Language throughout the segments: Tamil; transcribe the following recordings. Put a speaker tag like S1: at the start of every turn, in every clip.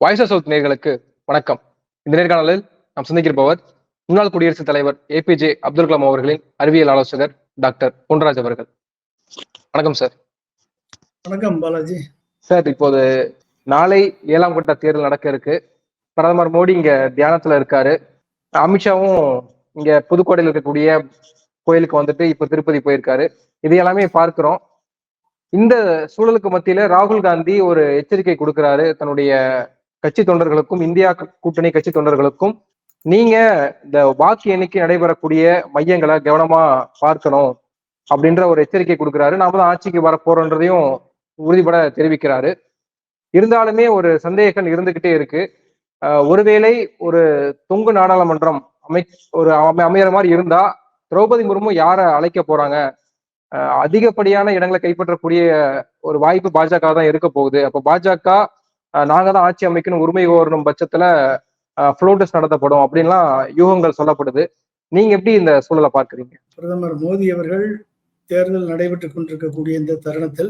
S1: வாய்ஸ் ஆஃப் சவுத் நேயர்களுக்கு வணக்கம். இந்த நேர்காணலில் நாம் சந்திக்கிருப்பவர் முன்னாள் குடியரசுத் தலைவர் ஏபிஜே அப்துல் கலாம் அவர்களின் அறிவியல் ஆலோசகர் டாக்டர் பொன்ராஜ் அவர்கள். வணக்கம் சார்.
S2: வணக்கம் பாலாஜி
S1: சார். இப்போது நாளை 7ஆம் கட்ட தேர்தல் நடக்க இருக்கு. பிரதமர் மோடி இங்க தியானத்துல இருக்காரு. அமித்ஷாவும் இங்க புதுக்கோட்டையில் இருக்கக்கூடிய கோயிலுக்கு வந்துட்டு இப்ப திருப்பதி போயிருக்காரு. இது எல்லாமே பார்க்கிறோம். இந்த சூழலுக்கு மத்தியில ராகுல் காந்தி ஒரு எச்சரிக்கை கொடுக்கிறாரு தன்னுடைய கட்சி தொண்டர்களுக்கும், இந்தியா கூட்டணி கட்சி தொண்டர்களுக்கும். நீங்க இந்த வாக்கு எண்ணிக்கை நடைபெறக்கூடிய மையங்களை கவனமா பார்க்கணும் அப்படின்ற ஒரு எச்சரிக்கை கொடுக்கிறாரு. நாம தான் ஆட்சிக்கு வர போறோன்றதையும் உறுதிபட தெரிவிக்கிறாரு. இருந்தாலுமே ஒரு சந்தேகம் இருந்துகிட்டே இருக்கு. ஒருவேளை ஒரு தொங்கு நாடாளுமன்றம் அமையற மாதிரி இருந்தா திரௌபதி முர்மு யாரை அழைக்க போறாங்க? அதிகப்படியான இடங்களை கைப்பற்றக்கூடிய ஒரு வாய்ப்பு பாஜக தான் இருக்க போகுது. அப்போ பாஜக நாங்க தான் ஆட்சி அமைக்கணும் உரிமை கோரணும் பட்சத்துல ஃப்ளோட்டஸ் நடத்தப்படும் அப்படின்லாம் யூகங்கள் சொல்லப்படுது. நீங்க எப்படி இந்த சூழலை பார்க்குறீங்க?
S2: பிரதமர் மோடி அவர்கள் தேர்தல் நடைபெற்றுக் கொண்டிருக்கக்கூடிய இந்த தருணத்தில்,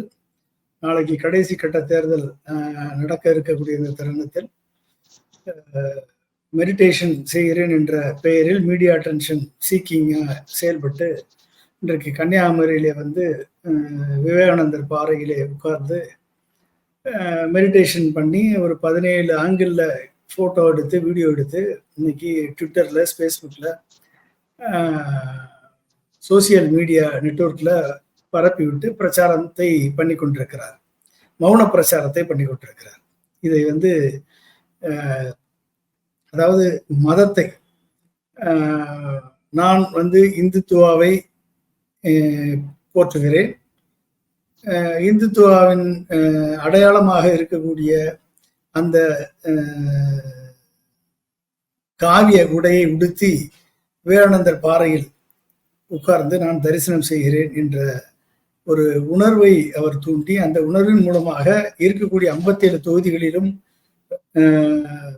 S2: நாளைக்கு கடைசி கட்ட தேர்தல் நடக்க இருக்கக்கூடிய இந்த தருணத்தில் மெடிடேஷன் செய்கிறேன் என்ற பெயரில் மீடியா அட்டென்ஷன் சீக்கிங்கா செயல்பட்டு இன்றைக்கு கன்னியாகுமரியிலே வந்து விவேகானந்தர் பாறையிலே உட்கார்ந்து மெடிடேஷன் பண்ணி ஒரு 17 ஆங்கிளில் ஃபோட்டோ எடுத்து வீடியோ எடுத்து இன்னைக்கு ட்விட்டரில், ஃபேஸ்புக்கில், சோசியல் மீடியா நெட்வொர்க்கில் பரப்பி விட்டு பிரச்சாரத்தை பண்ணி கொண்டிருக்கிறார். மௌன பிரச்சாரத்தை பண்ணி கொண்டிருக்கிறார். இதை வந்து அதாவது மதத்தை, நான் வந்து இந்துத்துவாவை போற்றுகிறேன், இந்துத்துவாவின் அடையாளமாக இருக்கக்கூடிய அந்த காவிய உடையை உடுத்தி விவேகானந்தர் பாறையில் உட்கார்ந்து நான் தரிசனம் செய்கிறேன் என்ற ஒரு உணர்வை அவர் தூண்டி, அந்த உணர்வின் மூலமாக இருக்கக்கூடிய 57 தொகுதிகளிலும்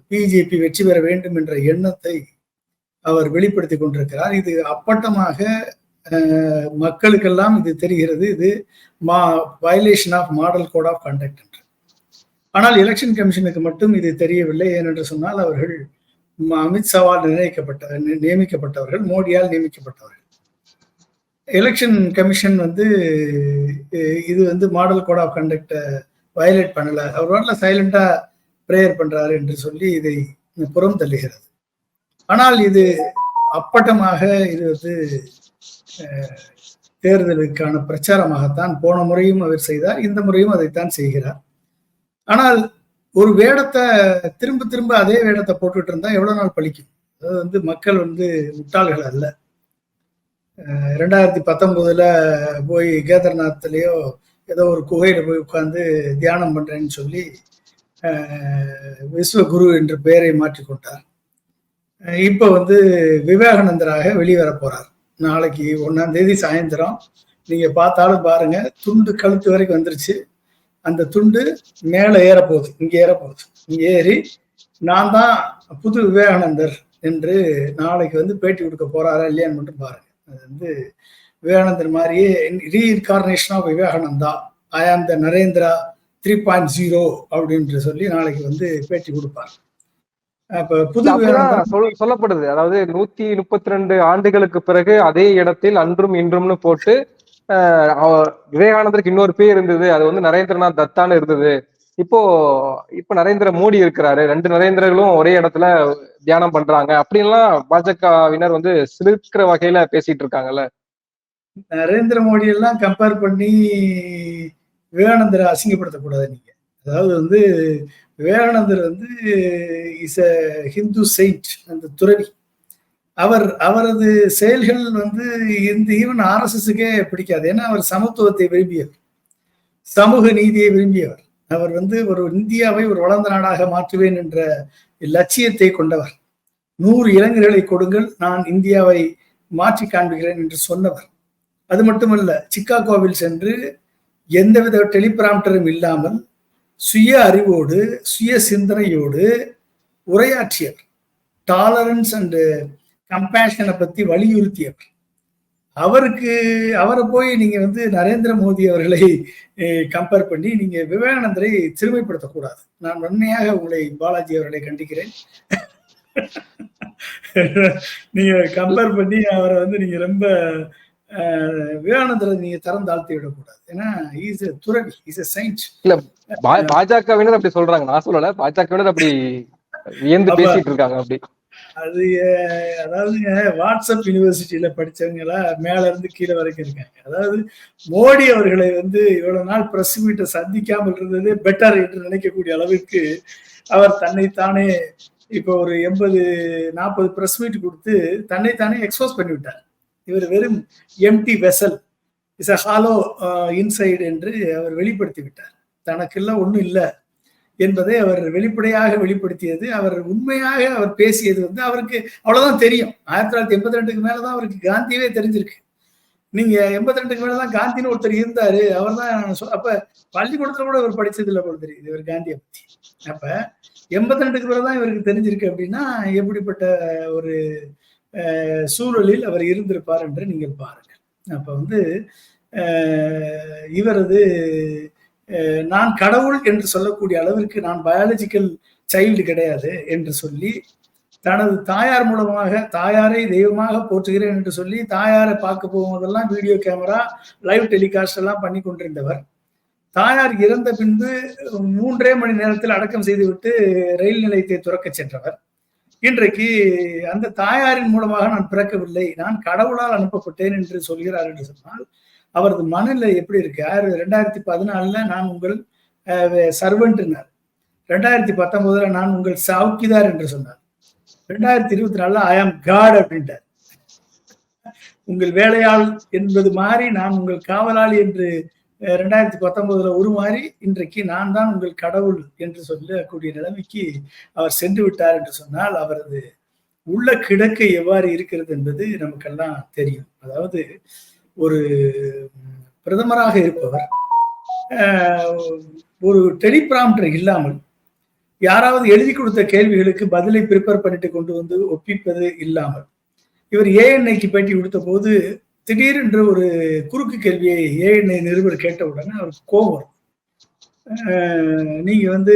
S2: பிஜேபி வெற்றி பெற வேண்டும் என்ற எண்ணத்தை அவர் வெளிப்படுத்தி கொண்டிருக்கிறார். இது அப்பட்டமாக மக்களுக்கெல்லாம் இது தெரிகிறது. இது violation of model code of conduct என்று. ஆனால் எலெக்ஷன் கமிஷனுக்கு மட்டும் இது தெரியவில்லை. ஏனென்று சொன்னால் அவர்கள் அமித்ஷாவால் நியமிக்கப்பட்டவர்கள், மோடியால் நியமிக்கப்பட்டவர்கள். எலெக்ஷன் கமிஷன் வந்து இது வந்து மாடல் கோட் ஆஃப் கண்டக்டை வயலேட் பண்ணல, அவர் வரல சைலண்டா பிரேயர் பண்றாரு என்று சொல்லி இதை புறம் தள்ளுகிறது. ஆனால் இது அப்பட்டமாக இது வந்து தேர்தலுக்கான பிரச்சாரமாகத்தான் போன முறையும் அவர் செய்தார், இந்த முறையும் அதைத்தான் செய்கிறார். ஆனால் ஒரு வேடத்தை திரும்ப திரும்ப அதே வேடத்தை போட்டுட்டு இருந்தா எவ்வளவு நாள் பழிக்கும்? அதாவது வந்து மக்கள் வந்து முட்டாள்கள் அல்ல. 2019 போய் கேதார்நாத்லயோ ஏதோ ஒரு குகையில போய் உட்கார்ந்து தியானம் பண்றேன்னு சொல்லி விஸ்வகுரு என்ற பெயரை மாற்றிக்கொண்டார். இப்ப வந்து விவேகானந்தராக வெளிவர போறார். நாளைக்கு 1ஆம் தேதி சாயந்தரம் நீங்க பார்த்தாலும் பாருங்க, துண்டு கழுத்து வரைக்கும் வந்துருச்சு. அந்த துண்டு மேல ஏறப்போகுது, இங்க ஏறப்போகுது. இங்க ஏறி நான் தான் புது விவேகானந்தர் என்று நாளைக்கு வந்து பேட்டி கொடுக்க போறாரா இல்லையான்னு மட்டும் பாருங்க. அது வந்து விவேகானந்தர் மாதிரியே ரீஇன்கார்னேஷன் ஆஃப் விவேகானந்தா, ஐ ஆம் த நரேந்திரா 3.0 அப்படின்னு சொல்லி நாளைக்கு வந்து பேட்டி கொடுப்பார்.
S1: சொல்லப்படுது. அதாவது 132 ஆண்டுகளுக்கு பிறகு அதே இடத்தில் அன்றும் இன்றும்னு போட்டு விவேகானந்தருக்கு இன்னொரு பேர் இருந்தது, அது வந்து நரேந்திரநாத் தத்தான்னு இருந்தது. இப்போ நரேந்திர மோடி இருக்கிறாரு, 2 நரேந்திரர்களும் ஒரே இடத்துல தியானம் பண்றாங்க அப்படின்லாம் பாஜகவினர் வந்து சிரிக்கிற வகையில பேசிட்டு இருக்காங்கல்ல.
S2: நரேந்திர மோடி எல்லாம் கம்பேர் பண்ணி விவேகானந்தரை அசிங்கப்படுத்தக்கூடாது நீங்க. அதாவது வந்து விவேகானந்தர் வந்து இஸ் எ ஹிந்து செயின்ட், அந்த துறவி. அவரது செயல்கள் வந்து இந்த ஈவன் RSSக்கே பிடிக்காது. ஏன்னா அவர் சமத்துவத்தை விரும்பியவர், சமூக நீதியை விரும்பியவர். அவர் வந்து ஒரு இந்தியாவை ஒரு வளர்ந்த நாடாக மாற்றுவேன் என்ற லட்சியத்தை கொண்டவர். 100 இளைஞர்களை கொடுங்கள், நான் இந்தியாவை மாற்றி காண்பிக்கிறேன் என்று சொன்னவர். அது மட்டுமல்ல, சிக்காகோவில் சென்று எந்தவித டெலிபிராம்டரும் இல்லாமல் சுய அறிவோடு சுய சிந்தனையோடு உரையாற்றியவர். டாலரன்ஸ் அண்ட் கம்பேஷனை பத்தி வலியுறுத்தியவர். அவரை போய் நீங்க வந்து நரேந்திர மோடி அவர்களை கம்பேர் பண்ணி நீங்க விவேகானந்தரை சிறுமைப்படுத்தக்கூடாது. நான் வன்மையாக உங்களை பாலாஜி அவர்களை கண்டிக்கிறேன். நீங்க கம்பேர் பண்ணி அவரை வந்து நீங்க ரொம்ப விவேகானந்தரை நீங்க தரம் தாழ்த்தி விடக்கூடாது. ஏன்னா இஸ் எ துறவி, இஸ் எ சயின்ஸ்.
S1: இல்ல பாஜகவினர் அப்படி சொல்றாங்க, நான் சொல்லல, பாஜகவினர் அப்படி வியந்து பேசிட்டு இருக்காங்க. அப்படி
S2: அது அதாவதுங்க வாட்ஸ்அப் யூனிவர்சிட்டியில படிச்சவங்களா மேல இருந்து கீழே வரைக்கும் இருக்காங்க. அதாவது மோடி அவர்களை வந்து இவ்வளவு நாள் பிரஸ் மீட்டை சந்திக்காமல் இருந்தது பெட்டர் என்று நினைக்கக்கூடிய அளவுக்கு அவர் தன்னைத்தானே இப்போ ஒரு 80-40 பிரஸ் மீட் கொடுத்து தன்னைத்தானே எக்ஸ்போஸ் பண்ணிவிட்டார். இவர் வெறும் empty vessel, is a hollow inside என்று அவர் வெளிப்படுத்தி விட்டார். தனக்கெல்லாம் ஒன்றும் இல்லை என்பதை அவர் வெளிப்படையாக வெளிப்படுத்தியது. அவர் உண்மையாக அவர் பேசியது வந்து அவருக்கு அவ்வளவுதான் தெரியும். 1982 மேலதான் அவருக்கு காந்தியவே தெரிஞ்சிருக்கு. நீங்க 82 மேலதான் காந்தின்னு ஒருத்தர் இருந்தாரு, அவர் தான். அப்ப பள்ளிக்கூடத்துல கூட அவர் படிச்சது இல்லை போல தெரியுது இவர் காந்தியை பத்தி. அப்ப 82 மேலதான் இவருக்கு தெரிஞ்சிருக்கு அப்படின்னா எப்படிப்பட்ட ஒரு சூழலில் அவர் இருந்திருப்பார் என்று நீங்கள் பாருங்கள். அப்ப வந்து இவரது நான் கடவுள் என்று சொல்லக்கூடிய அளவிற்கு நான் பயாலஜிக்கல் சைல்டு கிடையாது என்று சொல்லி தனது தாயார் மூலமாக தாயாரை தெய்வமாக போற்றுகிறேன் என்று சொல்லி தாயாரை பார்க்க போகும்போதெல்லாம் வீடியோ கேமரா லைவ் டெலிகாஸ்ட் எல்லாம் பண்ணி கொண்டிருந்தவர். தாயார் இறந்த பின்பு 3 மணி நேரத்தில் அடக்கம் செய்துவிட்டு ரயில் நிலையத்தை துறக்க சென்றவர். இன்றைக்கு அந்த தாயாரின் மூலமாக நான் பிறக்கவில்லை, நான் கடவுளால் அனுப்பப்பட்டேன் என்று சொல்கிறார் என்று சொன்னால் அவரது மனநிலை எப்படி இருக்கு? 2014 நான் உங்கள் சர்வெண்ட்னார், 2019 நான் உங்கள் சவுக்கிதார் என்று சொன்னார், 2024 ஐ ஆம் காட் அப்படின்ட்டார். உங்கள் வேலையாள் என்பது மாறி நான் உங்கள் காவலாளி என்று 2019 உருமாறி இன்றைக்கு நான் தான் உங்கள் கடவுள் என்று சொல்லக்கூடிய நிலைமைக்கு அவர் சென்று விட்டார் என்று சொன்னால் அவரது உள்ள கிடக்கை எவ்வாறு இருக்கிறது என்பது நமக்கெல்லாம் தெரியும். அதாவது ஒரு பிரதமராக இருப்பவர் ஒரு டெலிபிராம்டர் இல்லாமல் யாராவது எழுதி கொடுத்த கேள்விகளுக்கு பதிலை ப்ரிப்பேர் பண்ணிட்டு கொண்டு வந்து ஒப்பிப்பது இல்லாமல் இவர் ஏஎன்ஐக்கு பேட்டி கொடுத்த போது திடீரென்று ஒரு குறுக்கு கேள்வியை ஏஎன்ஐ நிருபர் கேட்ட உடனே அவருக்கு கோபம் வரும். நீங்க வந்து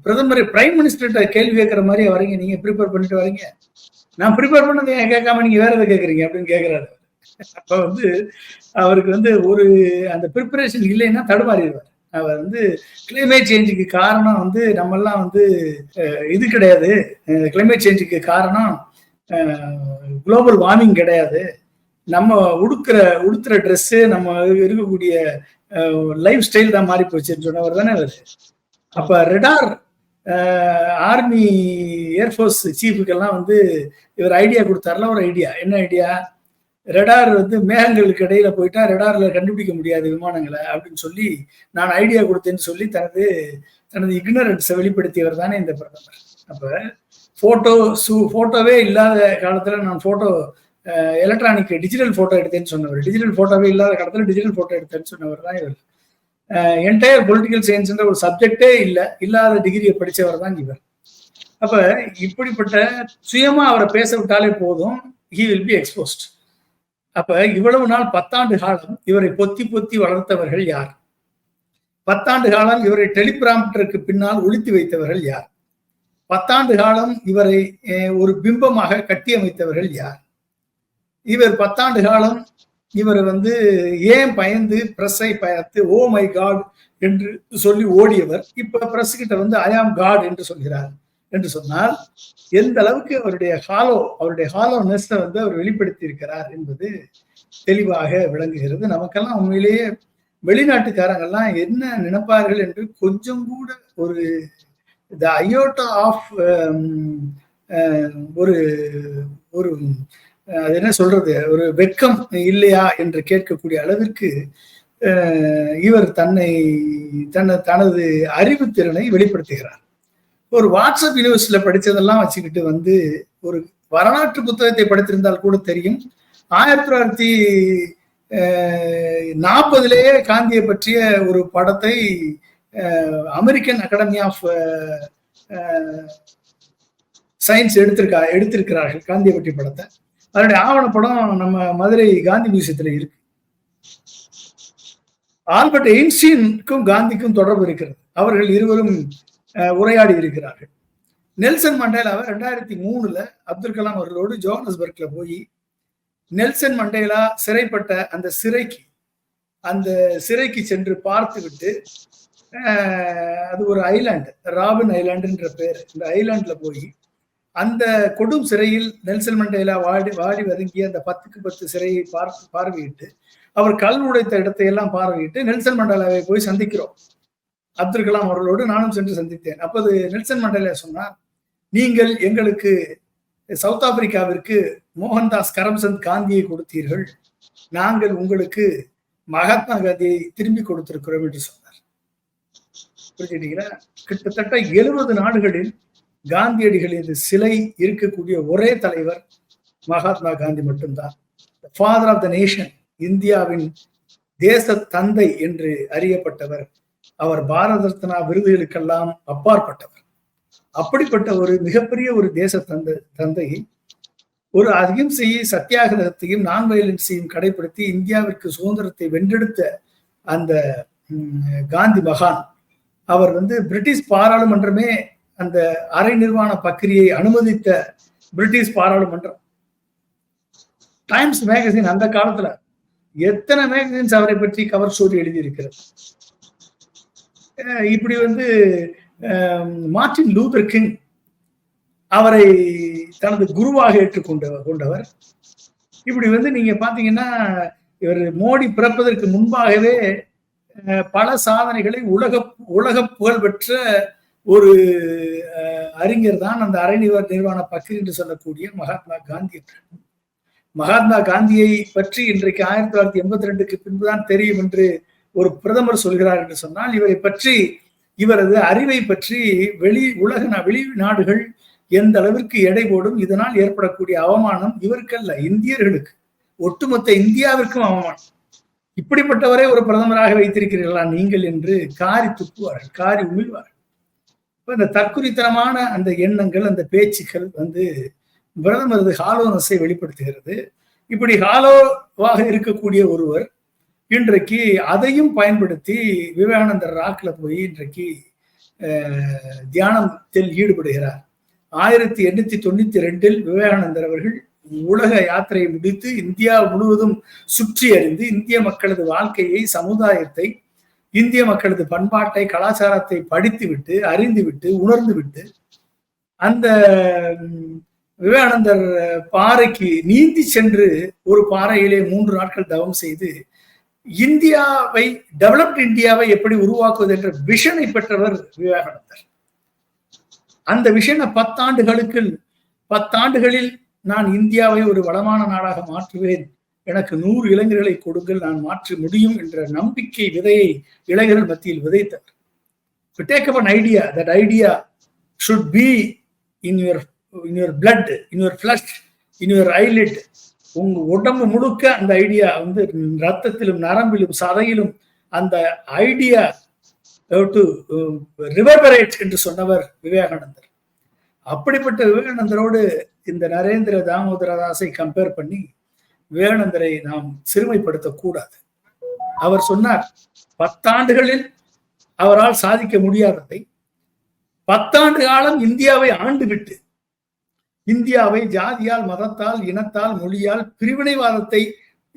S2: பிரதமர் பிரைம் மினிஸ்டர்கிட்ட கேள்வி கேட்கிற மாதிரி வரீங்க, நீங்க ப்ரிப்பேர் பண்ணிட்டு வரீங்க, நான் ப்ரிப்பேர் பண்ணதை ஏன் கேட்காம நீங்க வேற எதை கேட்குறீங்க அப்படின்னு கேட்கிறாரு. அப்ப வந்து அவருக்கு வந்து ஒரு அந்த ப்ரிப்பரேஷன் இல்லைன்னா தடுமாறிடுவார். அவர் வந்து கிளைமேட் சேஞ்சுக்கு காரணம் வந்து நம்ம எல்லாம் வந்து இது கிடையாது, கிளைமேட் சேஞ்சுக்கு காரணம் குளோபல் வார்மிங் கிடையாது, நம்ம உடுத்துற ட்ரெஸ்ஸு நம்ம இருக்கக்கூடிய லைஃப் ஸ்டைல் தான் மாறி போச்சுன்னு சொன்னவர் தானே அவர். அப்ப ரெடார் ஆர்மி ஏர்ஃபோர்ஸ் சீஃபுக்கெல்லாம் வந்து இவர் ஐடியா கொடுத்தாருல. ஒரு ஐடியா, என்ன ஐடியா? ரெடார் வந்து மேகங்களுக்கு இடையில போயிட்டா ரெடார்ல கண்டுபிடிக்க முடியாது விமானங்களை அப்படின்னு சொல்லி நான் ஐடியா கொடுத்தேன்னு சொல்லி தனது இக்னரன்ஸை வெளிப்படுத்தியவர் தானே இந்த பிரதமர். அப்ப போட்டோவே இல்லாத காலத்துல நான் போட்டோ எலக்ட்ரானிக் டிஜிட்டல் போட்டோ எடுத்தேன்னு சொன்னவர், டிஜிட்டல் போட்டோவே இல்லாத காலத்துல டிஜிட்டல் போட்டோ எடுத்தேன்னு சொன்னவர் தான் இவர். என்டையர் பொலிட்டிக்கல் சயின்ஸ்ன்ற ஒரு சப்ஜெக்டே இல்லாத டிகிரியை படிச்சவர் தான் இவர். அப்ப இப்படிப்பட்ட சுயமா அவரை பேச விட்டாலே போதும், he will be exposed. அப்ப இவ்வளவு நாள் 10 ஆண்டு காலம் இவரை பொத்தி பொத்தி வளர்த்தவர்கள் யார்? 10 ஆண்டு காலம் இவரை டெலிபிராம்டருக்கு பின்னால் ஒளித்து வைத்தவர்கள் யார்? 10 ஆண்டு காலம் இவரை ஒரு பிம்பமாக கட்டியமைத்தவர்கள் யார்? இவர் 10 ஆண்டு காலம் இவரை வந்து ஏன் பயந்து பிரஸ்ஸை பயத்து ஓ மை காட் என்று சொல்லி ஓடியவர் இப்ப பிரஸ் கிட்ட வந்து ஐ ஆம் காட் என்று சொல்கிறார் என்று சொன்னால் எந்த அளவுக்கு அவருடைய ஹாலோனஸ் வந்து அவர் வெளிப்படுத்தி இருக்கிறார் என்பது தெளிவாக விளங்குகிறது. நமக்கெல்லாம் உண்மையிலேயே வெளிநாட்டுக்காரங்கெல்லாம் என்ன நினைப்பார்கள் என்று கொஞ்சம் கூட ஒரு த அயோட்டா ஆஃப் ஒரு ஒரு அது என்ன சொல்றது, ஒரு வெட்கம் இல்லையா என்று கேட்கக்கூடிய அளவிற்கு இவர் தனது அறிவுத்திறனை வெளிப்படுத்துகிறார். ஒரு வாட்ஸ்அப் யூனிவர்சிட்டியில படிச்சதெல்லாம் வச்சுக்கிட்டு வந்து ஒரு வரலாற்று புத்தகத்தை படித்திருந்தால் கூட தெரியும். 1940 காந்தியை பற்றிய ஒரு படத்தை அமெரிக்கன் அகாடமி ஆஃப் சயின்ஸ் எடுத்திருக்கிறார்கள் காந்தியை பற்றிய படத்தை. அதனுடைய ஆவணப்படம் நம்ம மதுரை காந்தி மியூசியத்துல இருக்கு. ஆல்பர்ட் எயின்ஸ்டீனுக்கும் காந்திக்கும் தொடர்பு இருக்கிறது. அவர்கள் இருவரும் உரையாடி இருக்கிறார்கள். நெல்சன் மண்டேலாவை 2003 அப்துல் கலாம் அவர்களோடு ஜோஹானஸ்பர்க்ல போய் நெல்சன் மண்டேலா சிறைப்பட்ட அந்த சிறைக்கு சென்று பார்த்து விட்டு, அது ஒரு ஐலாண்டு, ராபின் ஐலாண்டுன்ற பேர், இந்த ஐலாண்ட்ல போய் அந்த கொடும் சிறையில் நெல்சன் மண்டேலா வாடி வதங்கிய அந்த 10க்கு 10 சிறையை பார்வையிட்டு, அவர் கல் உடைத்த இடத்தை எல்லாம் பார்வையிட்டு நெல்சன் மண்டேலாவை போய் சந்திக்கிறோம். அப்துல் கலாம் அவர்களோடு நானும் சென்று சந்தித்தேன். அப்போது நெல்சன் மண்டேலா சொன்னார், நீங்கள் எங்களுக்கு சவுத் ஆப்பிரிக்காவிற்கு மோகன்தாஸ் கரம்சந்த் காந்தியை கொடுத்தீர்கள், நாங்கள் உங்களுக்கு மகாத்மா காந்தியை திரும்பி கொடுத்திருக்கிறோம் என்று சொன்னார். புரிஞ்சுட்டீங்களா? கிட்டத்தட்ட 70 நாடுகளில் காந்தியடிகளின் சிலை இருக்கக்கூடிய ஒரே தலைவர் மகாத்மா காந்தி மட்டும்தான். ஃபாதர் ஆஃப் த நேஷன், இந்தியாவின் தேச தந்தை என்று அறியப்பட்டவர். அவர் பாரத ரத்னா விருதுகளுக்கெல்லாம் அப்பாற்பட்டவர். அப்படிப்பட்ட ஒரு மிகப்பெரிய ஒரு தேச தந்தையை ஒரு அகிம்சையை, சத்தியாகிரகத்தையும் நான் வயலன்ஸையும் கடைபிடித்து இந்தியாவிற்கு சுதந்திரத்தை வென்றெடுத்த அந்த காந்தி மகான், அவர் பிரிட்டிஷ் பாராளுமன்றமே அந்த அரை நிர்வாண பக்கிரியை அனுமதித்த பிரிட்டிஷ் பாராளுமன்றம். டைம்ஸ் மேகசின் அந்த காலத்துல எத்தனை மேகசின்ஸ் அவரை பற்றி கவர் ஸ்டோரி எழுதியிருக்கிறது. இப்படி மார்ட்டின் லூதர் கிங் அவரை தனது குருவாக ஏற்றுக்கொண்டவர். இப்படி நீங்க பாத்தீங்கன்னா, இவர் மோடி பிறப்பதற்கு முன்பாகவே பல சாதனைகளை உலக புகழ் பெற்ற ஒரு அறிஞர் தான் அந்த அரை நிர்வாண பக்கிரி என்று சொல்லக்கூடிய மகாத்மா காந்தி. மகாத்மா காந்தியை பற்றி இன்றைக்கு 1982க்கு பின்புதான் தெரியும் என்று ஒரு பிரதமர் சொல்கிறார் என்று சொன்னால், இவரை பற்றி, இவரது அறிவை பற்றி வெளிநாடுகள் எந்த அளவிற்கு எடை போடும், இதனால் ஏற்படக்கூடிய அவமானம் இவருக்கல்ல, இந்தியர்களுக்கு, ஒட்டுமொத்த இந்தியாவிற்கும் அவமானம். இப்படிப்பட்டவரை ஒரு பிரதமராக வைத்திருக்கிறீர்களா நீங்கள் என்று காரி துப்புவார்கள், காரி உமிழ்வார்கள். இந்த தற்குறித்தனமான அந்த எண்ணங்கள், அந்த பேச்சுக்கள் பிரதமரது ஹாலோனஸை வெளிப்படுத்துகிறது. இப்படி ஹாலோவாக இருக்கக்கூடிய ஒருவர் இன்றைக்கு அதையும் பயன்படுத்தி விவேகானந்தர் ராக்ல போய் இன்றைக்கு தியானத்தில் ஈடுபடுகிறார். 1892 விவேகானந்தர் அவர்கள் உலக யாத்திரையை முடித்து இந்தியா முழுவதும் சுற்றி அறிந்து இந்திய மக்களது வாழ்க்கையை, சமுதாயத்தை, இந்திய மக்களது பண்பாட்டை, கலாச்சாரத்தை படித்துவிட்டு, அறிந்துவிட்டு, உணர்ந்துவிட்டு, அந்த விவேகானந்தர் பாறைக்கு நீந்தி சென்று ஒரு பாறையிலே 3 நாட்கள் தவம் செய்து இந்தியாவை, டெவலப்ட் இந்தியாவை எப்படி உருவாக்குவது என்ற விஷனை பெற்றவர் விவேகானந்தர். அந்த விஷனை 10 ஆண்டுகளில் நான் இந்தியாவை ஒரு வளமான நாடாக மாற்றுவேன், எனக்கு 100 இளைஞர்களை கொடுங்கள், நான் மாற்ற முடியும் என்ற நம்பிக்கை விதையை இளைஞர்கள் மத்தியில் விதைத்தார். To take up an idea, that idea should be in your blood, in your flesh, in your eyelid. உங்க உடம்பு முழுக்க அந்த ஐடியா ரத்தத்திலும் நரம்பிலும் சதையிலும் அந்த ஐடியா டு ரிவர்பரேட் என்று சொன்னவர் விவேகானந்தர். அப்படிப்பட்ட விவேகானந்தரோடு இந்த நரேந்திர தாமோதரதாஸை கம்பேர் பண்ணி விவேகானந்தரை நாம் சிறுமைப்படுத்தக்கூடாது. அவர் சொன்னார், 10 ஆண்டுகளில் அவரால் சாதிக்க முடியாததை 10 ஆண்டு காலம் இந்தியாவை ஆண்டுவிட்டு, இந்தியாவை ஜாதியால், மதத்தால், இனத்தால், மொழியால், பிரிவினைவாதத்தை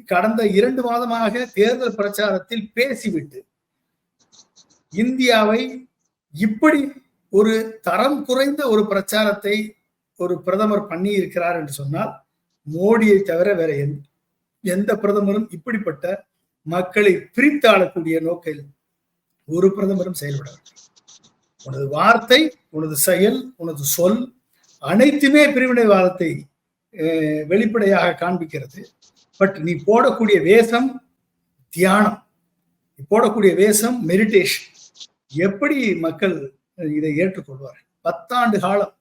S2: கடந்த 2 மாதமாக தேர்தல் பிரச்சாரத்தில் பேசிவிட்டு இந்தியாவை இப்படி ஒரு தரம் குறைந்த ஒரு பிரச்சாரத்தை ஒரு பிரதமர் பண்ணி இருக்கிறார் என்று சொன்னால், மோடியை தவிர வேற எந்த பிரதமரும் இப்படிப்பட்ட மக்களை பிரித்தாளக்கூடிய நோக்கில் ஒரு பிரதமரும் செயல்படவில்லை. உனது வார்த்தை, உனது செயல், உனது சொல் அனைத்துமே பிரிவினைவாதத்தை வெளிப்படையாக காண்பிக்கிறது. பட் நீ போடக்கூடிய வேஷம் தியானம், நீ போடக்கூடிய வேஷம் மெடிடேஷன். எப்படி மக்கள் இதை ஏற்றுக்கொள்வார்கள்? 10 ஆண்டு காலம்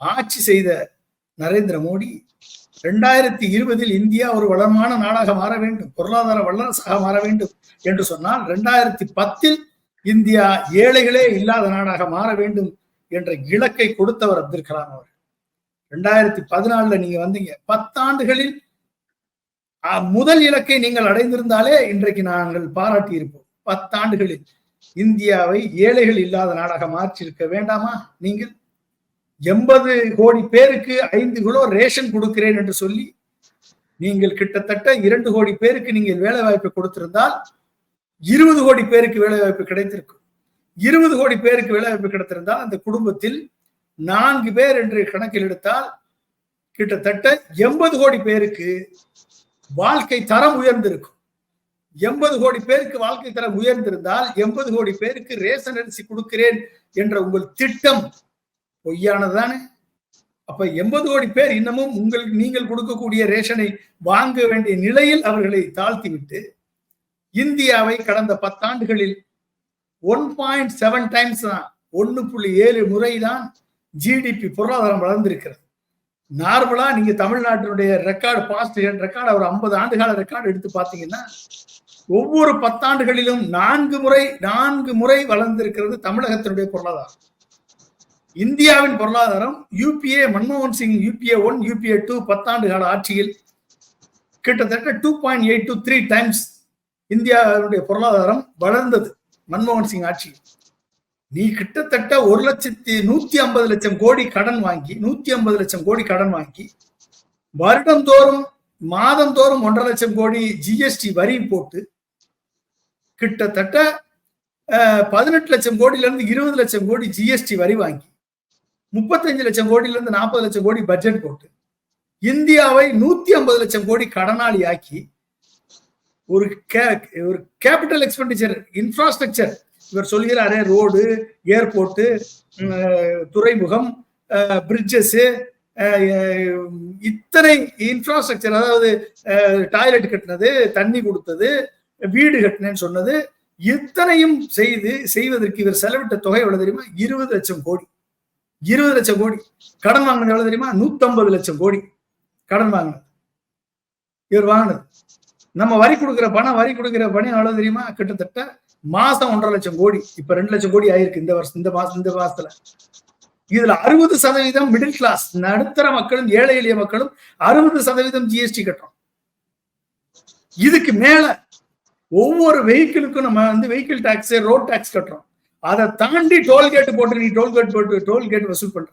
S2: ஆட்சி செய்த நரேந்திர மோடி 2020 இந்தியா ஒரு வளமான நாடாக மாற வேண்டும், பொருளாதார வல்லரசாக மாற வேண்டும் என்று சொன்னால், 2010 இந்தியா ஏழைகளே இல்லாத நாடாக மாற வேண்டும் என்ற இலக்கை கொடுத்தவர் அப்துல் கலாம் அவர். 2014 நீங்க வந்தீங்க. 10 ஆண்டுகளில் முதல் இலக்கை நீங்கள் அடைந்திருந்தாலே இன்றைக்கு நாங்கள் பாராட்டி இருப்போம். 10 ஆண்டுகளில் இந்தியாவை ஏழைகள் இல்லாத நாடாக மாற்றியிருக்க வேண்டாமா? நீங்கள் 80 கோடி பேருக்கு 5 கிலோ ரேஷன் கொடுக்கிறேன் என்று சொல்லி நீங்கள் கிட்டத்தட்ட 2 கோடி பேருக்கு நீங்கள் வேலை வாய்ப்பு கொடுத்திருந்தால் 20 கோடி பேருக்கு வேலை வாய்ப்பு கிடைத்திருக்கும். 20 கோடி பேருக்கு வேலை வாய்ப்பு கிடைத்திருந்தால் அந்த குடும்பத்தில் 4 பேர் என்று கணக்கில் எடுத்தால் கிட்டத்தட்ட 80 கோடி பேருக்கு வாழ்க்கை தரம் உயர்ந்திருக்கும். 80 கோடி பேருக்கு வாழ்க்கை தரம் உயர்ந்திருந்தால் 80 கோடி பேருக்கு ரேஷன் அரிசி கொடுக்கிறேன் என்ற உங்கள் திட்டம் பொய்யானதானே? அப்ப 80 கோடி பேர் இன்னமும் நீங்கள் கொடுக்கக்கூடிய ரேஷனை வாங்க வேண்டிய நிலையில் அவர்களை தாழ்த்திவிட்டு இந்தியாவை கடந்த 10 ஆண்டுகளில் 1.7 டைம்ஸ் தான், 1.7 முறைதான் ஜிடிபி பொருளாதாரம் வளர்ந்திருக்கிறது. நார்மலா நீங்க தமிழ்நாட்டினுடைய ரெக்கார்டு பாஸ்ட் ரெக்கார்டு ஒரு 50 ஆண்டுகால ரெக்கார்டு எடுத்து பாத்தீங்கன்னா ஒவ்வொரு 10 ஆண்டுகளிலும் 4 முறை வளர்ந்திருக்கிறது தமிழகத்தினுடைய பொருளாதாரம். இந்தியாவின் பொருளாதாரம் யூபிஏ மன்மோகன் சிங் யூபிஏ 1 யூபிஏ 2 10 ஆண்டுகால ஆட்சியில் கிட்டத்தட்ட 2.8 to 3 டைம்ஸ் இந்தியாவுடைய பொருளாதாரம் வளர்ந்தது மன்மோகன் சிங் ஆட்சியில். நீ கிட்டத்தட்ட 1,150,00,000 கோடி கடன் வாங்கி 150 லட்சம் கோடி கடன் வாங்கி வருடந்தோறும் மாதந்தோறும் 1.5 லட்சம் கோடி ஜிஎஸ்டி வரி போட்டு கிட்டத்தட்ட 18 லட்சம் கோடியில இருந்து 20 லட்சம் கோடி ஜிஎஸ்டி வரி வாங்கி 35 லட்சம் கோடியில இருந்து 40 லட்சம் கோடி பட்ஜெட் போட்டு இந்தியாவை 150 லட்சம் கோடி கடனாளி ஆக்கி ஒரு கேபிட்டல் எக்ஸ்பெண்டிச்சர் இன்ஃப்ராஸ்ட்ரக்சர் இவர் சொல்கிறாரே, ரோடு, ஏர்போர்ட், துறைமுகம், பிரிட்ஜஸ், இத்தனை இன்ஃப்ராஸ்ட்ரக்சர், அதாவது டாய்லெட் கட்டினது, தண்ணி கொடுத்தது, வீடு கட்டினேன்னு சொன்னது, இத்தனையும் செய்வதற்கு இவர் செலவிட்ட தொகை எவ்வளவு தெரியுமா? 20 லட்சம் கோடி. 20 லட்சம் கோடி. கடன் வாங்கினது எவ்வளவு தெரியுமா? 150 லட்சம் கோடி கடன் வாங்கினது இவர் வாங்கினது. நம்ம வரி கொடுக்கிற பணம் எவ்வளவு தெரியுமா? கிட்டத்தட்ட மாசம் 1.5 லட்சம் கோடி. இப்ப 2 லட்சம் கோடி ஆயிருக்கு இந்த மாசத்துல. இதுல 60% மிடில் கிளாஸ், நடுத்தர மக்களும் ஏழை எளிய மக்களும் 60% ஜிஎஸ்டி கட்டுறோம். இதுக்கு மேல ஒவ்வொரு வெஹிக்கிளுக்கும் நம்ம வெஹிக்கிள் டாக்ஸ், ரோட் டாக்ஸ் கட்டுறோம். அதை தாண்டி டோல்கேட் போட்டு நீ டோல்கேட் வசூல் பண்ற.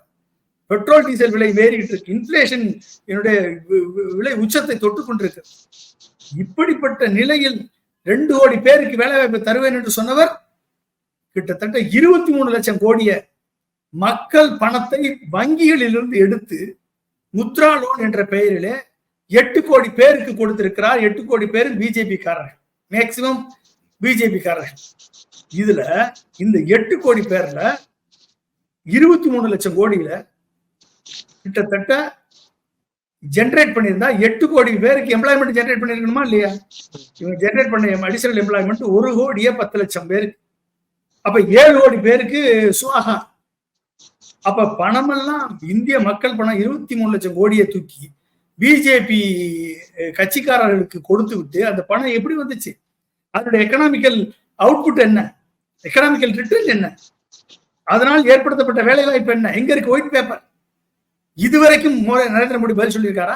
S2: பெட்ரோல் டீசல் விலை ஏறிக்கிட்டு இருக்கு. இன்ஃபிளேஷன் என்னுடைய விலை உச்சத்தை தொட்டு கொண்டிருக்கு. இப்படிப்பட்ட நிலையில் 2 கோடி பேருக்கு வேலை வாய்ப்பு தருவேன் என்று சொன்னவர் கிட்டத்தட்ட 23 லட்சம் கோடிய மக்கள் பணத்தை வங்கிகளிலிருந்து எடுத்து முத்ரா லோன் என்ற பெயரிலே 8 கோடி பேருக்கு கொடுத்திருக்கிறார். 8 கோடி பேர் பிஜேபி காரர்கள், மேக்சிமம் பிஜேபி காரர்கள். இதுல இந்த 8 கோடி பேர்ல 23 லட்சம் கோடியில கிட்டத்தட்ட ஜெனரேட் பண்ணியிருந்தா 8 கோடி பேருக்கு எம்ப்ளாய்மெண்ட் ஜெனரேட் பண்ணிருக்கணுமா இல்லையா? இவங்க ஜெனரேட் பண்ண அடிஷனல் எம்ப்ளாய்மெண்ட் 1 கோடியே 10 லட்சம் பேருக்கு. அப்ப 7 கோடி பேருக்கு சுவாகா. அப்ப பணமெல்லாம் இந்திய மக்கள் பணம் 23 லட்சம் கோடியை தூக்கி பிஜேபி கட்சிக்காரர்களுக்கு கொடுத்து விட்டு அந்த பணம் எப்படி வந்துச்சு? அதனுடைய எக்கனாமிக்கல் அவுட்புட் என்ன? எக்கனாமிக்கல் ரிட்டர்ன் என்ன? அதனால் ஏற்படுத்தப்பட்ட வேலை வாய்ப்பு என்ன? எங்க இருக்கு ஒயிட் பேப்பர்? இதுவரைக்கும் நரேந்திர மோடி பதில் சொல்லியிருக்காரா?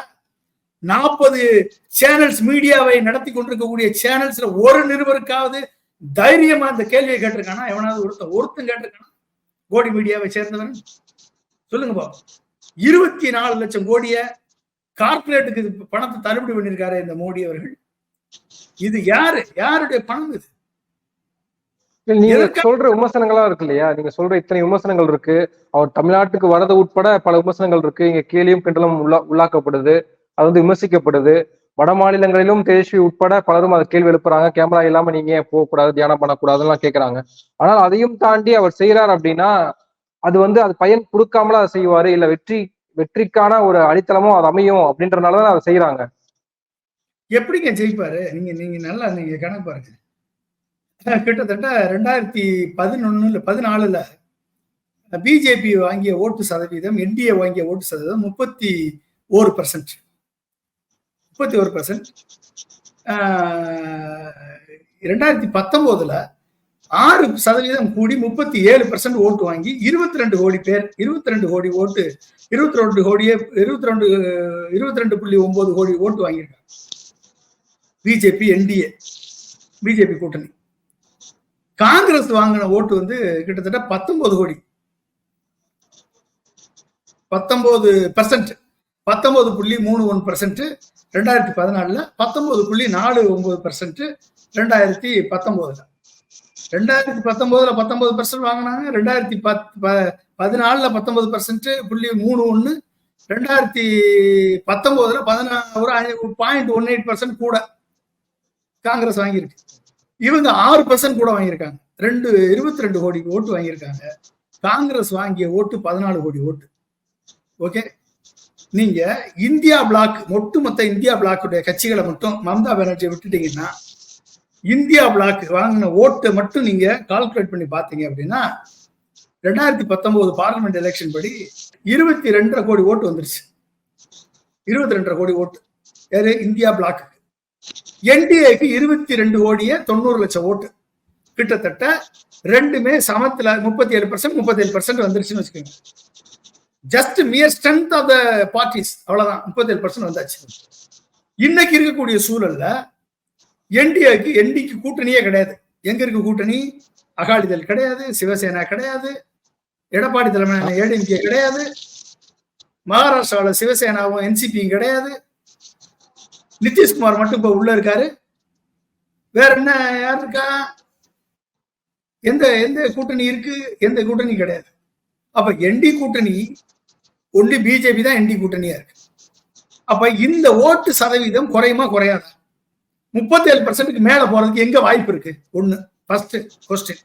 S2: 40 சேனல்ஸ் மீடியாவை நடத்தி கொண்டிருக்கக்கூடிய சேனல்ஸ்ல ஒரு நிருபருக்காவது தைரியமா இந்த கேள்வியை கேட்டிருக்கானா? எவனாவது ஒருத்தன் கேட்டிருக்கானா? கோடி மீடியாவை சேர்ந்தவன் சொல்லுங்க பாப்போம். 24 லட்சம் கோடிய கார்பரேட்டுக்கு பணத்தை தள்ளுபடி பண்ணிருக்காரு இந்த மோடி அவர்கள். இது யாருடைய பணம்? இது
S1: நீங்க சொல்ற விமர்சனங்களா இருக்கு இல்லையா? நீங்க சொல்ற இத்தனை விமர்சனங்கள் இருக்கு. அவர் தமிழ்நாட்டுக்கு வரது உட்பட பல விமர்சனங்கள் இருக்கு. இங்க கேலியும் கிண்டலும் உள்ளாக்கப்படுது, அது விமர்சிக்கப்படுது. வட மாநிலங்களிலும் தேஜஸ்வி உட்பட பலரும் அதை கேள்வி எழுப்புறாங்க. கேமரா இல்லாம நீங்க ஏன் போகக்கூடாது, தியானம் பண்ணக்கூடாதுன்னு கேட்கறாங்க. ஆனால் அதையும் தாண்டி அவர் செய்யறாரு அப்படின்னா அது பயன் கொடுக்காமல அதை செய்வாரு, இல்ல வெற்றிக்கான ஒரு அடித்தளமும் அது அமையும் அப்படின்றதுனாலதான் அதை செய்யறாங்க.
S2: எப்படிங்க ஜெயிப்பாரு? நீங்க நல்லா கணக்கு பாருங்க. கிட்டத்தட்ட 2014 பிஜேபி வாங்கிய ஓட்டு சதவீதம், என்டிஏ வாங்கிய ஓட்டு சதவீதம் 31%. 31%. 2019 6% கூடி 37% ஓட்டு வாங்கி 22 கோடி பேர் 22 கோடி ஓட்டு 22.9 கோடி ஓட்டு வாங்கியிருக்காங்க பிஜேபி என்டிஏ பிஜேபி கூட்டணி. காங்கிரஸ் வாங்கின ஓட்டு வந்து கிட்டத்தட்ட 19 கோடி 19%, 19.31% 2014, 19.49% 2019. 2019 19% வாங்கினாங்க, 2014 19%.31, 2019 0.18% கூட காங்கிரஸ் வாங்கியிருக்கு. இவங்க 6% கூட வாங்கியிருக்காங்க. 22 கோடி ஓட்டு வாங்கியிருக்காங்க. காங்கிரஸ் வாங்கிய ஓட்டு 14 கோடி ஓட்டு. ஓகே, நீங்க இந்தியா பிளாக், ஒட்டுமொத்த இந்தியா பிளாக்குடைய கட்சிகளை மட்டும் மம்தா பானர்ஜியை விட்டுட்டீங்கன்னா, இந்தியா பிளாக் வாங்கின ஓட்டை மட்டும் நீங்க கால்குலேட் பண்ணி பாத்தீங்க அப்படின்னா 2019 பார்லிமெண்ட் எலெக்ஷன் படி 22.5 கோடி ஓட்டு வந்துருச்சு. 22.5 கோடி ஓட்டு யாரு? India block. என்டிஏக்கு 22.90 கோடி ஓட்டு. கிட்டத்தட்ட ரெண்டுமே சமத்துல 37% வந்துருச்சுன்னு வச்சுக்கோங்க. Just mere strength of the parties, அவ்வளவுதான். 37% வந்தாச்சு. இன்னைக்கு இருக்கக்கூடிய சூழல்ல என்டிக்கு கூட்டணியே கிடையாது. எங்க இருக்கு கூட்டணி? அகாலிதள் கிடையாது, சிவசேனா கிடையாது, எடப்பாடி தலைமையிலான ஏடிஎம்கே கிடையாது, மகாராஷ்டிராவில் சிவசேனாவும் என்சிபியும் கிடையாது, நிதிஷ்குமார் மட்டும் இப்ப உள்ள இருக்காரு. வேற என்ன யார் இருக்கா? எந்த கூட்டணி இருக்கு? எந்த கூட்டணி கிடையாது. அப்ப என்டி கூட்டணி ஒன்லி பிஜேபி தான் என்டி கூட்டணியா இருக்கு. அப்ப இந்த ஓட்டு சதவீதம் குறையுமா குறையாதா? 37%க்கு மேல போறதுக்கு எங்க வாய்ப்பு இருக்கு? ஒண்ணு ஃபர்ஸ்ட் கொஸ்டின்.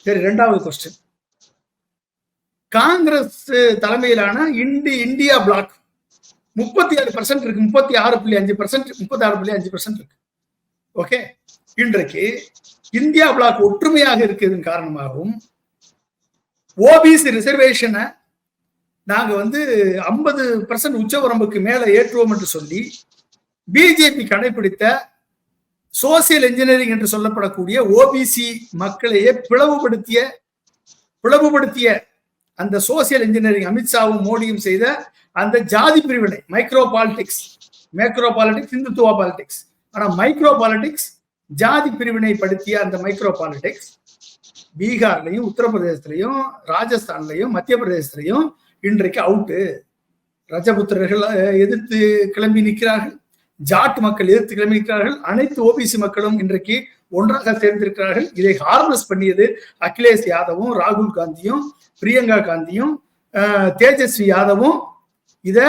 S2: சரி, ரெண்டாவது கொஸ்டின், காங்கிரஸ் தலைமையிலான இந்தியா பிளாக் 37% இருக்கு. 36.5% இருக்கு. ஓகே, இன்றைக்கு இந்தியா பிளாக் ஒற்றுமையாக இருக்கிறதன் காரணமாகவும் ஓபிசி ரிசர்வேஷனை நாங்க வந்து 50% உச்சவரம்புக்கு மேல ஏற்றுவோம் என்று சொல்லி பிஜேபி கடைபிடித்த சோசியல் இன்ஜினியரிங் என்று சொல்லப்படக்கூடிய ஓபிசி மக்களையே பிளவுபடுத்திய அந்த சோசியல் இன்ஜினியரிங் அமித்ஷாவும் மோடியும் செய்த அந்த ஜாதி பிரிவினை, மேக்ரோ பாலிடிக்ஸ், இந்துத்துவா பாலிடிக்ஸ். ஆனா மைக்ரோ பாலிடிக்ஸ், ஜாதி பிரிவினை படுத்திய அந்த மைக்ரோ பாலிடிக்ஸ் பீகார்லையும், உத்தரப்பிரதேசத்திலையும், ராஜஸ்தான்லையும், மத்திய பிரதேசத்திலையும் இன்றைக்கு அவுட்டு. ரஜபுத்திரர்கள் எதிர்த்து கிளம்பி நிற்கிறார்கள், ஜாட் மக்கள் எதிர்த்து கிளம்பி நிற்கிறார்கள், அனைத்து ஓபிசி மக்களும் இன்றைக்கு ஒன்றாக சேர்ந்திருக்கிறார்கள். இதை ஹார்னஸ் பண்ணியது அகிலேஷ் யாதவும், ராகுல் காந்தியும், பிரியங்கா காந்தியும், தேஜஸ்வி யாதவும் இத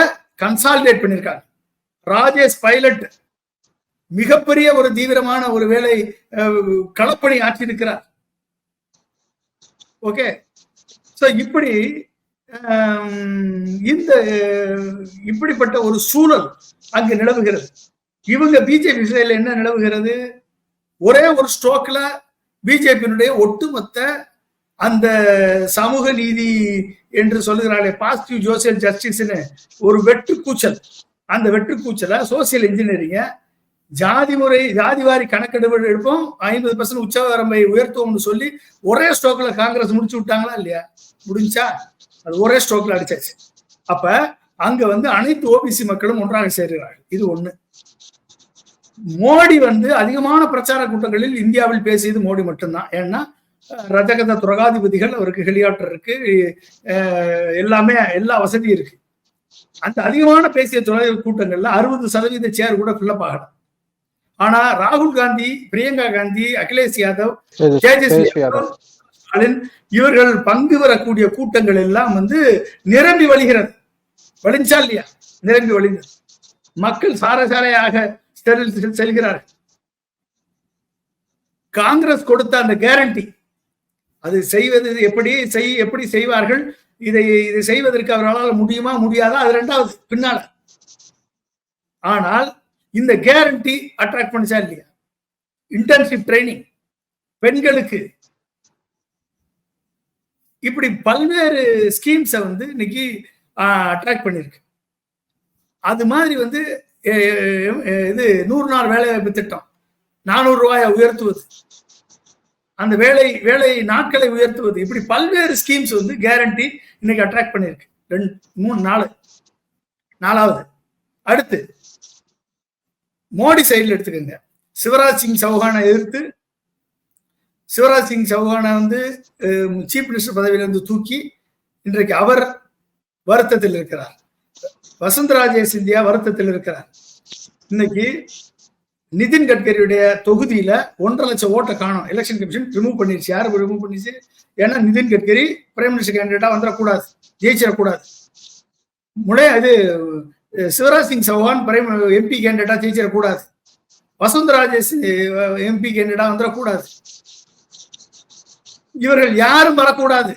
S2: கன்சாலிடேட் பண்ணியிருக்காங்க. ராஜேஷ் பைலட் மிகப்பெரிய ஒரு தீவிரமான ஒரு வேலை களப்பணி ஆற்றியிருக்கிறார். ஓகே, சோ இப்படி இப்படிப்பட்ட ஒரு சூழல் அங்கு நிலவுகிறது. இவங்க பிஜேபி சைடுல என்ன நிலவுகிறது? ஒரே ஒரு ஸ்ட்ரோக்ல பிஜேபியினுடைய ஒட்டுமொத்த அந்த சமூக நீதி என்று சொல்லுகிறாளே, பாசிட்டிவ் சோசியல் ஜஸ்டிஸ்னு ஒரு வெற்றுக்கூச்சல். அந்த வெற்றுக்கூச்சல சோசியல் இன்ஜினியரிங்க, ஜாதிவாரி கணக்கெடுப்பு எடுப்போம், 50% உச்சவரம்பை உயர்த்துவோம்னு சொல்லி ஒரே ஸ்ட்ரோக்ல காங்கிரஸ் முடிச்சு விட்டாங்களா இல்லையா? முடிஞ்சா? அது ஒரே ஸ்ட்ரோக்ல அடிச்சாச்சு. அப்ப அங்க வந்து அனைத்து ஓபிசி மக்களும் ஒன்றாக சேர்கிறார்கள். இது ஒண்ணு. மோடி வந்து அதிகமான பிரச்சார கூட்டங்களில் இந்தியாவில் பேசியது மோடி மட்டும்தான். ஏன்னா ரஜகத துரகாதிபதிகள், அவருக்கு ஹெலிகாப்டர் இருக்கு, எல்லாமே எல்லா வசதியும் இருக்கு. அந்த அதிகமான பேசிய கூட்டங்கள்ல 60% சேர் கூட ஃபில்லப் ஆகல. ஆனா ராகுல் காந்தி, பிரியங்கா காந்தி, அகிலேஷ் யாதவ், தேஜஸ்வி யாதவ், இவர்கள் பங்கு பெறக்கூடிய கூட்டங்கள் எல்லாம் வந்து நிரம்பி வழிகிறது. வழிஞ்சா இல்லையா? நிரம்பி வழிந்தது. மக்கள் சாரையாக செல்கிறார்கள். காங்கிரஸ் கொடுத்த அந்த கேரண்டி, அது செய்வது எப்படி செய்வார்கள், இதை செய்வதற்கு அவர்களால் முடியுமா முடியாதா, அது ரெண்டாவது பின்னால. ஆனால் இந்த கேரண்டி அட்ராக்ட் பண்ணிச்சா இல்லையா? இன்டர்ன்ஷிப் ட்ரைனிங் பெண்களுக்கு, இப்படி பல்வேறு ஸ்கீம்ஸை வந்து இன்னைக்கு அட்ராக்ட் பண்ணிருக்கு. அது மாதிரி வந்து இது 100 நாள் வேலை வாய்ப்பு திட்டம், 400 ரூபாயை உயர்த்துவது, அந்த வேலை நாட்களை உயர்த்துவது, இப்படி பல்வேறு ஸ்கீம்ஸ் வந்து கேரண்டி இன்னைக்கு அட்ராக்ட் பண்ணிருக்கு. 4வது அடுத்து மோடி சைடில் எடுத்துக்கோங்க. சிவராஜ் சிங் சௌஹானை எதிர்த்து சிவராஜ் சிங் சௌஹானை வந்து சீஃப் மினிஸ்டர் பதவியிலிருந்து தூக்கி இன்றைக்கு அவர் வருத்தத்தில் இருக்கிறார். வசுந்தராஜே சிந்தியா வருத்தத்தில் இருக்கிறார். இன்னைக்கு நிதின் கட்கரியுடைய தொகுதியில 1.5 லட்சம் ஓட்டை காணும். எலெக்ஷன் கமிஷன் ரிமூவ் பண்ணிருச்சு. யாரு ரிமூவ் பண்ணிச்சு? ஏன்னா நிதின் கட்கரி பிரைம் மினிஸ்டர் கேண்டிடேட்டா வந்துடக்கூடாது, ஜெயிச்சிடக்கூடாது. இது சிவராஜ் சிங் சௌஹான் எம்பி கேண்டிடேட்டா ஜெயிச்சிடக்கூடாது. வசுந்தராஜே எம்பி கேண்டிடேட்டா வந்துடக்கூடாது. இவர்கள் யாரும் வரக்கூடாது,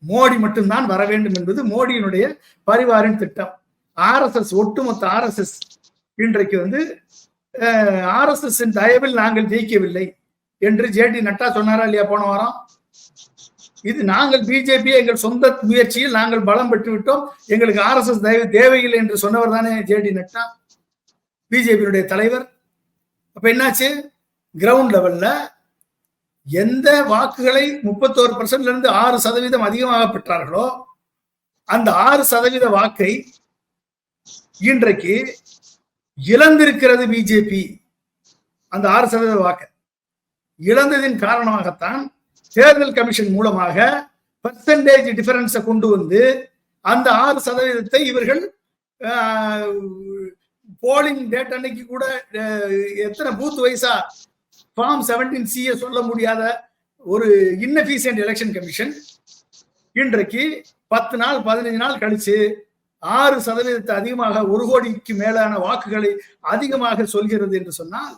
S2: மோடி மட்டும்தான் வர வேண்டும் என்பது மோடியினுடைய பரிவாரின் திட்டம். RSS, ஒட்டுமொத்த RSS இன்றைக்கு வந்து RSS தயவில் நாங்கள் ஜெயிக்கவில்லை என்று JD நட்டா சொன்னாரா இல்லையா போன வாரம்? இது நாங்கள் பிஜேபி எங்கள் சொந்த முயற்சியில் நாங்கள் பலம் பெற்று விட்டோம், எங்களுக்கு RSS தயவு தேவையில்லை என்று சொன்னவர் தானே JD நட்டா, பிஜேபியுடைய தலைவர். அப்ப என்னாச்சு? கிரவுண்ட் லெவல்ல எந்த வாக்குகளை 31% இருந்து 6% அதிகமாக பெற்றார்களோ அந்த 6% வாக்கை இன்றைக்கு இழந்திருக்கிறது பிஜேபி. அந்த 6% வாக்கு இழந்ததின் காரணமாகத்தான் தேர்தல் கமிஷன் மூலமாக பெர்சன்டேஜ் டிஃபரன்ஸை கொண்டு வந்து அந்த 6% இவர்கள் போலிங் டேட் அன்னைக்கு கூட எத்தனை பூத் வைஸா ஃபார்ம் 17C சொல்ல முடியாத ஒரு இன்னெஃபிஷியன்ட் எலெக்ஷன் கமிஷன் இன்றைக்கு 10 நாள் 15 நாள் கழிச்சு 6% அதிகமாக 1 கோடிக்கு மேலான வாக்குகளை அதிகமாக சொல்கிறது என்று சொன்னால்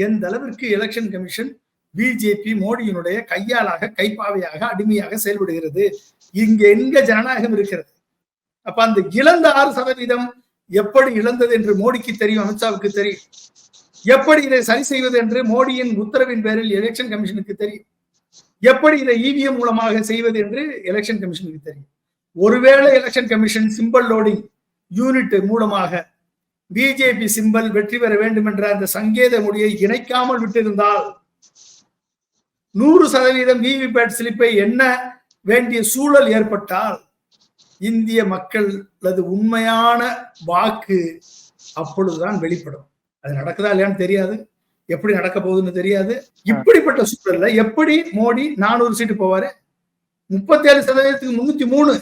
S2: எந்த அளவிற்கு எலெக்ஷன் கமிஷன் பிஜேபி மோடியினுடைய கையாளாக, கைப்பாவையாக, அடிமையாக செயல்படுகிறது. இங்க எங்க ஜனநாயகம் இருக்கிறது? அப்ப அந்த இழந்த 6% எப்படி இழந்தது என்று மோடிக்கு தெரியும், அமித்ஷாவுக்கு தெரியும். எப்படி இதை சரி செய்வது என்று மோடியின் உத்தரவின் பேரில் எலெக்ஷன் கமிஷனுக்கு தெரியும். எப்படி இதை இவிஎம் மூலமாக செய்வது என்று எலெக்ஷன் கமிஷனுக்கு தெரியும். ஒருவேளை election commission simple loading unit மூலமாக பிஜேபி சிம்பல் வெற்றி பெற வேண்டும் என்ற அந்த சங்கேத மொழியை இணைக்காமல் விட்டிருந்தால் 100% விவிபேட் ஸ்லிப்பை எண்ண வேண்டிய சூழல் ஏற்பட்டால் இந்திய மக்களது உண்மையான வாக்கு அப்பொழுதுதான் வெளிப்படும். அது நடக்குதா இல்லையான்னு தெரியாது, எப்படி நடக்க போகுதுன்னு தெரியாது. இப்படிப்பட்ட சூழல்ல எப்படி மோடி 400 சீட்டு போவாரு? 37%க்கு 303.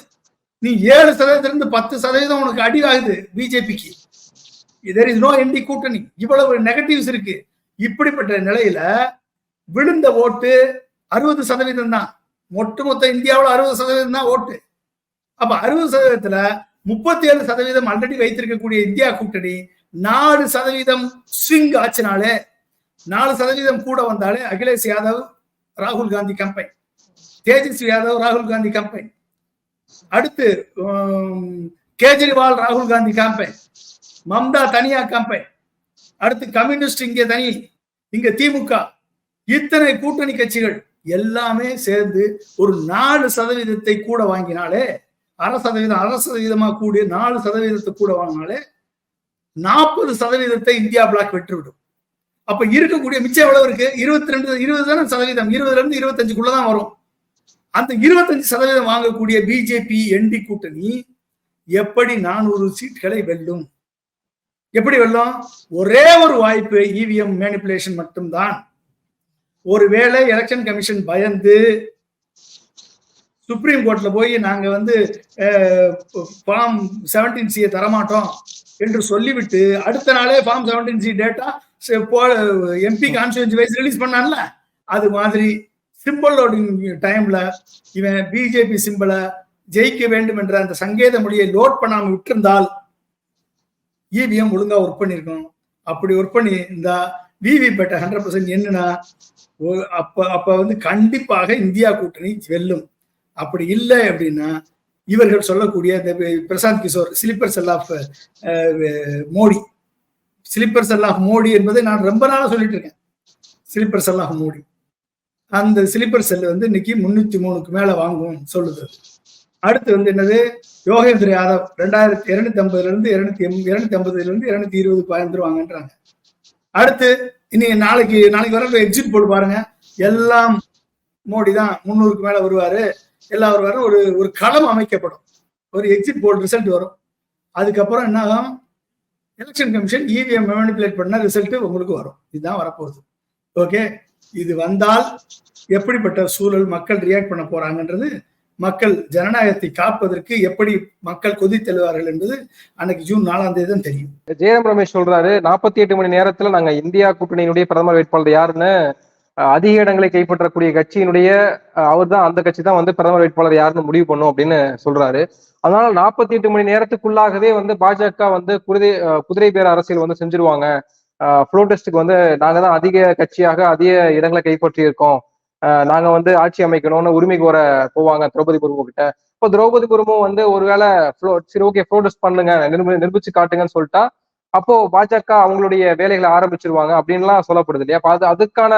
S2: நீ 7% 10% உனக்கு அடி ஆகுது பிஜேபிக்கு. there is no ND கூட்டணி. இவ்வளவு நெகட்டிவ்ஸ் இருக்கு. இப்படிப்பட்ட நிலையில விழுந்த ஓட்டு 60% தான். ஒட்டுமொத்த இந்தியாவில் 60% தான் ஓட்டு. அப்ப 60%ல 37% ஆல்ரெடி வைத்திருக்கக்கூடிய இந்தியா கூட்டணி 4% ஸ்விங் ஆச்சுனாலே, 4% கூட வந்தாலே அகிலேஷ் யாதவ் ராகுல் காந்தி கம்பெனி, தேஜஸ்வி யாதவ் ராகுல் காந்தி கம்பெனி, அடுத்து கேஜ்ரிவால் ராகுல் காந்தி கம்பெனி, மம்தா தனியா கம்பெனி, அடுத்து கம்யூனிஸ்ட் இங்கே தனி, இங்க திமுக, இத்தனை கூட்டணி கட்சிகள் எல்லாமே சேர்ந்து ஒரு 4% கூட வாங்கினாலே, 1% கூடிய 4% கூட வாங்கினாலே 40% இந்தியா பிளாக் வெற்றிவிடும். அப்ப இருக்கக்கூடிய மிச்சம் எவ்வளவு இருக்கு? 20 தானே சதவீதம், 20ல இருந்து 25க்குள்ளதான் வரும். அந்த 25% வாங்கக்கூடிய பிஜேபி என்டி கூட்டணி எப்படி 400 சீட்களை வெல்லும்? எப்படி வெல்லும்? ஒரே ஒரு வாய்ப்பு, இவிஎம் மேனிபுலேஷன் மட்டும்தான். ஒருவேளை எலெக்ஷன் கமிஷன் பயந்து சுப்ரீம் கோர்ட்ல போய் நாங்க வந்து ஃபார்ம் 17C தரமாட்டோம் என்று சொல்லிவிட்டு அடுத்த நாளே form 17C data MP constituency wise release பண்ணான்ல, அது மாதிரி சிம்பிள் லோடிங் டைம்ல இவன் பிஜேபி சிம்பிளை ஜெயிக்க வேண்டும் என்ற அந்த சங்கேத மொழியை லோட் பண்ணாம விட்டிருந்தால் இவிஎம் ஒழுங்கா ஒர்க் பண்ணிருக்கும். அப்படி ஒர்க் பண்ணி இந்த விவிபேட்டை 100% என்னன்னா அப்ப வந்து கண்டிப்பாக இந்தியா கூட்டணி வெல்லும். அப்படி இல்லை அப்படின்னா இவர்கள் சொல்லக்கூடிய Prashant Kishor sleeper cell of Modi, sleeper cell of Modi என்பதை நான் ரொம்ப நாளா சொல்லிட்டு இருக்கேன். ஸ்லீப்பர் செல் ஆஃப் மோடி, அந்த ஸ்லீப்பர் செல் வந்து இன்னைக்கு 303க்கு மேல வாங்கும் சொல்லுது. அடுத்து வந்து என்னது, யோகேந்திர யாதவ் 2250 இருந்து 220 பயந்துருவாங்கன்றாங்க. அடுத்து இனி நாளைக்கு வர எக்ஸிட் போல் பாருங்க, எல்லாம் மோடி தான் 300க்கு மேல வருவாரு, எல்லாம் வருவாரு. ஒரு ஒரு களம் அமைக்கப்படும். ஒரு எக்ஸிட் போல் ரிசல்ட் வரும். அதுக்கப்புறம் என்ன ஆகும்? எலெக்ஷன் கமிஷன் இவிஎம் மேனிபுலேட் பண்ண ரிசல்ட் உங்களுக்கு வரும். இதுதான் வரப்போகுது. ஓகே, இது வந்தால் எப்படிப்பட்ட சூழல் மக்கள் ரியாக்ட் பண்ண போறாங்கன்றது, மக்கள் ஜனநாயகத்தை காப்பதற்கு எப்படி மக்கள் கொதித்தெழுவார்கள் என்பது அன்னைக்கு ஜூன் 4ஆம் தேதி தான் தெரியும்.
S1: ஜெயராம் ரமேஷ் சொல்றாரு 48 மணி நேரத்துல நாங்க இந்தியா கூட்டணியினுடைய பிரதமர் வேட்பாளர் யாருன்னு அதிக இடங்களை கைப்பற்றக்கூடிய கட்சியினுடைய அவர் தான், அந்த கட்சி தான் வந்து பிரதமர் வேட்பாளர் யாருன்னு முடிவு பண்ணும் அப்படின்னு சொல்றாரு. அதனால 48 மணி நேரத்துக்குள்ளாகவே வந்து பாஜக வந்து குதிரை பேர அரசியல் வந்து செஞ்சிருவாங்க. புளோடெஸ்டுக்கு வந்து நாங்க தான் அதிக கட்சியாக அதிக இடங்களை கைப்பற்றி இருக்கோம், நாங்க வந்து ஆட்சி அமைக்கணும்னு உரிமை கோர போவாங்க திரௌபதி முர்மு கிட்ட. இப்போ திரௌபதி முர்மு வந்து ஒருவேளை சரி ஓகே புளோடெஸ்ட் பண்ணுங்க, நிரூபிச்சு காட்டுங்கன்னு சொல்லிட்டா அப்போ பாஜக அவங்களுடைய வேலைகளை ஆரம்பிச்சிருவாங்க அப்படின்லாம் சொல்லப்படுது இல்லையா? அப்ப அதுக்கான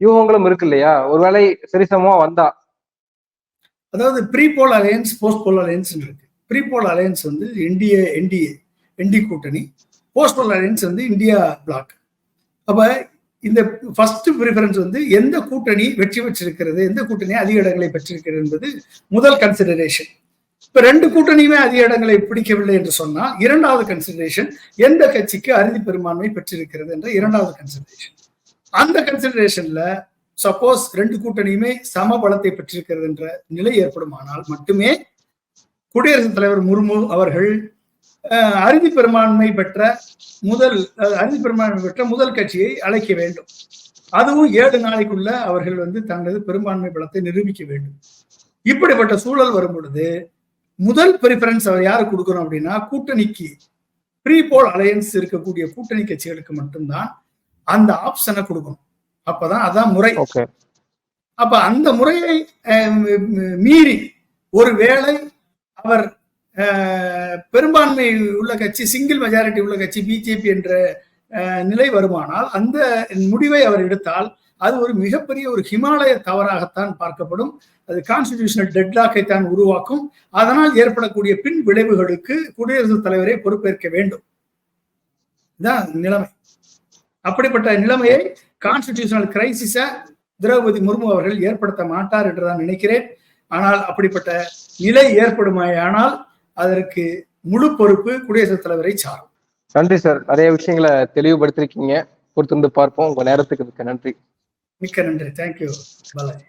S1: யூகங்களும் இருக்கு இல்லையா, ஒருவேளை சரிசமமா வந்தா?
S2: அதாவது pre poll alliance, post poll alliance இருக்கு. ப்ரீ போல் அலையன்ஸ் வந்து என்டி கூட்டணி, போஸ்ட் போல் அலையன்ஸ் வந்து இந்தியா பிளாக். அப்ப இந்த ஃபர்ஸ்ட் ப்ரிஃபரன்ஸ் வந்து எந்த கூட்டணி வெற்றி பெற்றிருக்கிறது, எந்த கூட்டணி அதிக இடங்களை பெற்றிருக்கிறது என்பது முதல் கன்சிடரேஷன். இப்ப 2 கூட்டணியுமே அதிக இடங்களை பிடிக்கவில்லை என்று சொன்னால் இரண்டாவது கன்சிடரேஷன் எந்த கட்சிக்கு அறுதி பெரும்பான்மை பெற்றிருக்கிறது என்ற இரண்டாவது கன்சிடரேஷன். அந்த கன்சிடரேஷன்ல சப்போஸ் 2 கூட்டணியுமே சம பலத்தை பெற்றிருக்கிறது என்ற நிலை ஏற்படுமானால் மட்டுமே குடியரசுத் தலைவர் முர்மு அவர்கள் அறுதி பெரும்பான்மை பெற்ற முதல் கட்சியை அழைக்க வேண்டும். அதுவும் 7 நாளைக்குள்ள அவர்கள் வந்து தங்களது பெரும்பான்மை பலத்தை நிரூபிக்க வேண்டும். இப்படிப்பட்ட சூழல் வரும் பொழுது முதல் பிரிஃபரன்ஸ் அவர் யாருக்கு கொடுக்கணும் அப்படின்னா, கூட்டணிக்கு ப்ரீ போல் அலையன்ஸ் இருக்கக்கூடிய கூட்டணி கட்சிகளுக்கு மட்டும்தான் அந்த ஆப்ஷனை கொடுக்கணும். அப்பதான் அதான் முறை. அப்ப அந்த முறையை மீறி ஒருவேளை அவர் பெரும்பான்மை உள்ள கட்சி, சிங்கிள் மெஜாரிட்டி உள்ள கட்சி பிஜேபி என்ற நிலை வருமானால், அந்த முடிவை அவர் எடுத்தால் அது ஒரு மிகப்பெரிய ஒரு ஹிமாலய தவறாகத்தான் பார்க்கப்படும். அது கான்ஸ்டிடியூஷனல் டெட்லாக்கை தான் உருவாக்கும். அதனால் ஏற்படக்கூடிய பின் விளைவுகளுக்கு குடியரசுத் தலைவரே பொறுப்பேற்க வேண்டும். இதுதான் நிலைமை. அப்படிப்பட்ட நிலைமையை கான்ஸ்டிடியூஷனல் கிரைசிஸ திரௌபதி முர்மு அவர்கள் ஏற்படுத்த மாட்டார் என்றுதான் நினைக்கிறேன். ஆனால் அப்படிப்பட்ட நிலை ஏற்படுமானால் அதற்கு முழு பொறுப்பு குடியரசுத் தலைவரை சாரும்.
S1: நன்றி சார், நிறைய விஷயங்களை தெளிவுபடுத்திருக்கீங்க. பொறுத்திருந்து பார்ப்போம். உங்க நேரத்துக்கு மிக்க நன்றி.
S2: மிக்க நன்றி. தேங்க்யூ பாலாஜி.